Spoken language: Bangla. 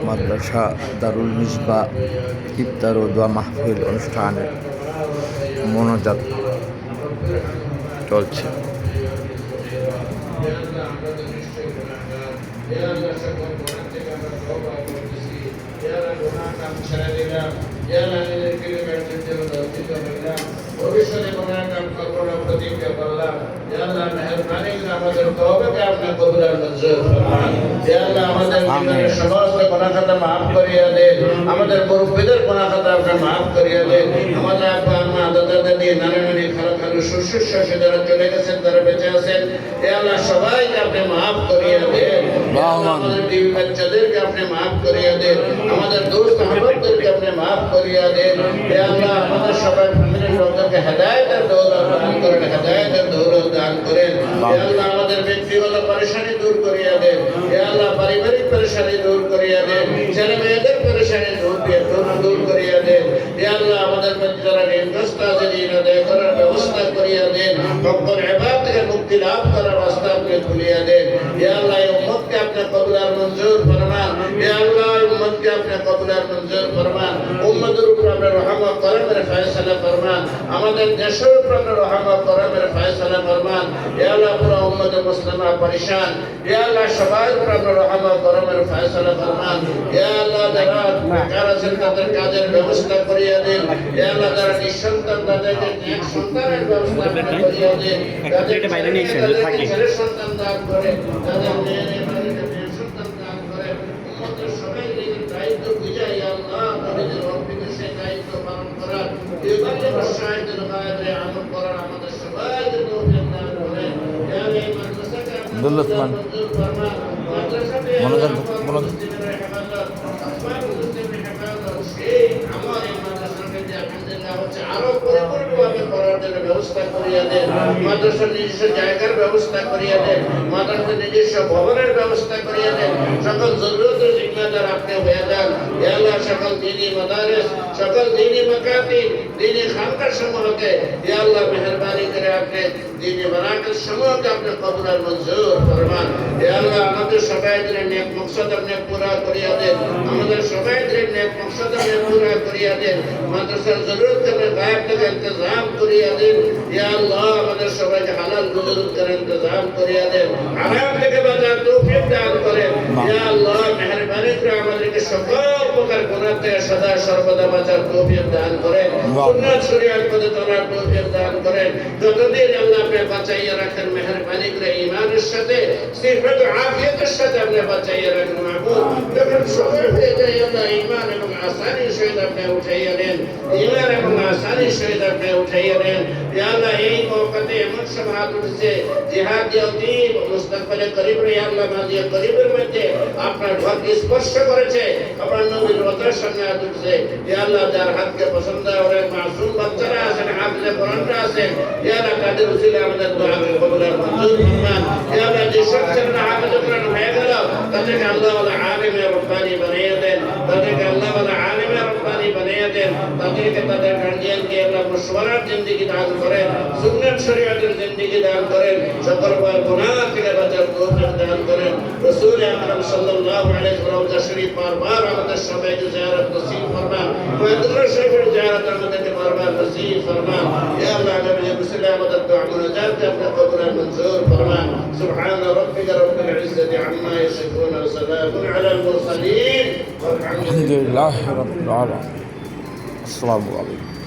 মাদ্রাসা দারুল মিসবাহ ইফতার ও দোয়া মাহফিল অনুষ্ঠানের মোনাজাত চলছে। ভবিষ্যতে কোনো একটা কল্পনা প্রতিজ্ঞা করলাম, আল্লাহ মেহেরবানি করে আমাদের তওবাকে আপনি কবুল আর মঞ্জুর ফরমান। আল্লাহ আমাদের জীবনের সমস্ত গুনাহ খাতা মাফ করিয়া দেন, আমাদের মুরব্বিদের গুনাহ খাতা আপনি মাফ করিয়া দেন। আমাদের আব্বা আম্মা দাদা দাদি নানা নানি খালা খালু শ্বশুর শাশুড়ি যারা চলে গেছেন তারা বেঁচে আছেন, আল্লাহ সবাইকে আপনি মাফ করিয়া দেন। আমাদের বিবি বাচ্চাদেরকে আপনি মাফ করিয়া দেন, আমাদের দোস্ত আহবাবদেরকে আপনি মাফ করিয়া দেন। আল্লাহ আমাদের সবাই ফ্যামিলির লোকদেরকে হেদায়েতের দৌলত দান করেন, হেদায়েতের দৌলত দান করেন। আল্লাহ আমাদের ব্যক্তিগত পরেশানি দূর করিয়া দেন, আল্লাহ পারিবারিক পরেশানি দূর করিয়া দেন, ছেলে মেয়েদের পরেশানি দূর করিয়া দেন। আল্লাহ আমাদের মধ্যে যারা ঋণগ্রস্ত আছে ঋণ আদায় করার ব্যবস্থা করিয়া দেন, রব্বুল ইবাদ থেকে মুক্তি লাভ করার রাস্তা আপনি খুলিয়া দেন। আল্লাহ এই উম্মতকে আপনি কবুল আর মঞ্জুর ফরমান, আল্লাহ উম্মতকে আপনি কবুল আর মঞ্জুর ফরমান। উম্মতের উপর আপনি রহমত করমের ফয়সালা ফরমান, আমাদের দেশের উপর আপনি রহমত করমের ফয়সালা ফরমান। আল্লাহ পুরো উম্মতে মুসলিমা পরেশান, আল্লাহ সবার উপর আপনি রহমত করমের ফয়সালা ফরমান। আল্লাহ যারা বেকার আছেন তাদের কাজের ব্যবস্থা করিয়া দেন, আল্লাহ যারা নিঃসন্তান তাদেরকে এক সন্তানের ব্যবস্থা করিয়া দেন, তাদেরকে ছেলে সন্তান দান করে, তাদের মেয়েদের সন্তান দান করে। উম্মতের সবাইকে দায়িত্ব বুঝাই আল্লাহ তাদের অর্পিত দায়িত্ব পালন করার, ইবাদত শাহিদের গায়রে আমল করার আমাদের সবাইকে তৌফিক দান করেন। ইয়া এই মাদ্রাসাকে দুল্লতমান মনোজান মনোজান আরো পরিপূর্ণভাবে করার জন্য ব্যবস্থা করিয়া দেন, মাদ্রাসার নিজস্ব জায়গার ব্যবস্থা করিয়া দেন, মাদ্রাসার নিজস্ব ভবনের ব্যবস্থা করিয়া দেন। সকল জরুরতের জিম্মাদার আপনি হয়ে যান। আল্লাহ সকল দ্বীনি মাদারিস, সকল দ্বীনি মাকাতিব, দ্বীনি খানকা সমূহকে আল্লাহ মেহেরবানি করে আপনি দ্বীনি বারাকাত সমূহকে আপনি কবুল আর মঞ্জুর ফরমান। আল্লাহ আমাদের সবাইদের নেক মকসদ আপনি পুরা করিয়া দেন, আমাদের সবাইদের নেক মকসদ আপনি পুরা করিয়া দেন। মাদ্রাসার জরুরত আপনি গায়েব থেকে ইন্তজাম করিয়া দেন। আল্লাহ আমাদের সবাইকে হালাল রুজির ইন্তজাম করিয়া দেন, হারাম থেকে বাঁচার তৌফিক দান করেন। আল্লাহ মেহেরবানি করে আমাদেরকে সকল প্রকার গুনাহ থেকে সদা সর্বদা বাঁচার তৌফিক দান করেন, সুন্নাত শরীয়ত পথে চলার তৌফিক দান করেন। যতদিন আল্লাহ আপনি বাঁচাইয়া রাখেন মেহেরবানি করে ঈমানের সাথে সিফাত আফিয়াতের সাথে আপনি বাঁচাইয়া রাখেন মাহবুব। যখন সময় হয়ে যায় আল্লাহ ঈমান এবং আসানির সহিত আপনি উঠাইয়া নেন, ঈমান এবং আসানির সহিত আপনি উঠাইয়া নেন। আল্লাহ এই মৌকাতে এমন সমাহাত উঠেছে জিহাদ ইয়াতিব মুস্তাকবালে করিব রে আল্লাহ মাজিয়া করিবের মধ্যে আপনার ভাগ স্পর্শ করেছে, আপনার নবীর রওজার সামনে হাত উঠছে। আল্লাহ যার হাতকে পছন্দ করে মাসুম বাচ্চারা আছেন, হাফেজে কোরআনরা আছেন, আল্লাহ তাদের উসিলে আমাদের দোয়াকে কবুল আর মঞ্জুর ফরমান। আল্লাহ যে সব ছেলেরা হাফেজে কোরআন হয়ে গেল তাদেরকে আল্লাহ ওয়ালা আলিমে রব্বানি বানিয়ে দেন, তাদেরকে আল্লাহ ওয়ালা আলিমে রব্বানি বানিয়ে দেন, তাদেরকে তাদের গার্জিয়ানকে আল্লাহ মুশওয়ারার জিন্দেগি দান করেন, সুন্নাত শরীয়তের জিন্দেগি দান করেন, সকল গুনাহ থেকে বাঁচার তৌফিক দান করেন। রাসূল আকরাম সাল্লাল্লাহু আলাইহি ওয়া সাল্লাম শরীফ বারবার আমাদের সবাইকে জিয়ারত নসিব ফরমান, মাদ্রাসা শরীফের জিয়ারত আমাদেরকে বারবার নসিব ফরমান। ইয়া আল্লাহ নবী মুসলিম আমাদের দোয়া মুনাজাত আপনি কবুল আর মঞ্জুর ফরমান। সুবহান রাব্বিকা রাব্বিল ইজ্জাতি আম্মা ইয়াসিফুন ওয়া সালামুন আলাল মুরসালিন ওয়ালহামদুলিল্লাহি রাব্বিল আলামিন। আসসালামু আলাইকুম।